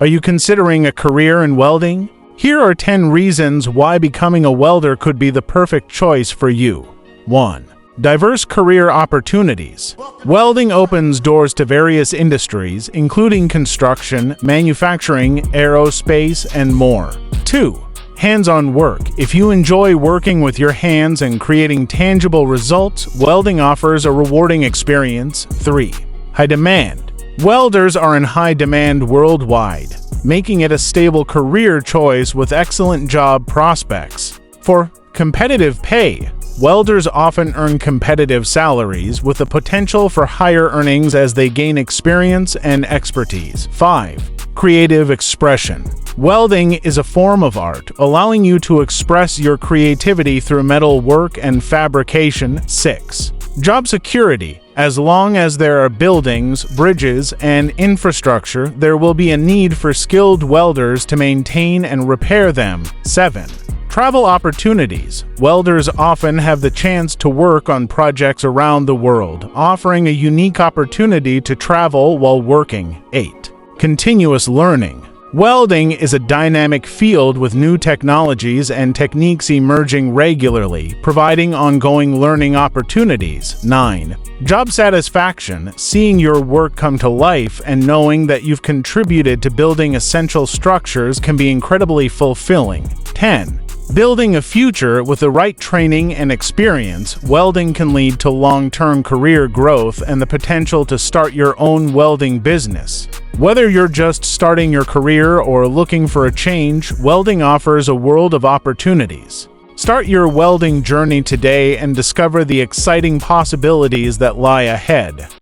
Are you considering a career in welding? Here are 10 reasons why becoming a welder could be the perfect choice for you. 1. Diverse career opportunities. Welding opens doors to various industries, including construction, manufacturing, aerospace, and more. 2. Hands-on work. If you enjoy working with your hands and creating tangible results, welding offers a rewarding experience. 3. High demand. Welders are in high demand worldwide, making it a stable career choice with excellent job prospects. 4. Competitive pay. Welders often earn competitive salaries with the potential for higher earnings as they gain experience and expertise. 5. Creative expression. Welding is a form of art, allowing you to express your creativity through metal work and fabrication. 6. Job security. As long as there are buildings, bridges, and infrastructure, there will be a need for skilled welders to maintain and repair them. 7. Travel opportunities. Welders often have the chance to work on projects around the world, offering a unique opportunity to travel while working. 8. Continuous learning. Welding is a dynamic field with new technologies and techniques emerging regularly, providing ongoing learning opportunities. 9. Job satisfaction. Seeing your work come to life and knowing that you've contributed to building essential structures can be incredibly fulfilling. 10. Building a future. With the right training and experience, welding can lead to long-term career growth and the potential to start your own welding business. Whether you're just starting your career or looking for a change, welding offers a world of opportunities. Start your welding journey today and discover the exciting possibilities that lie ahead.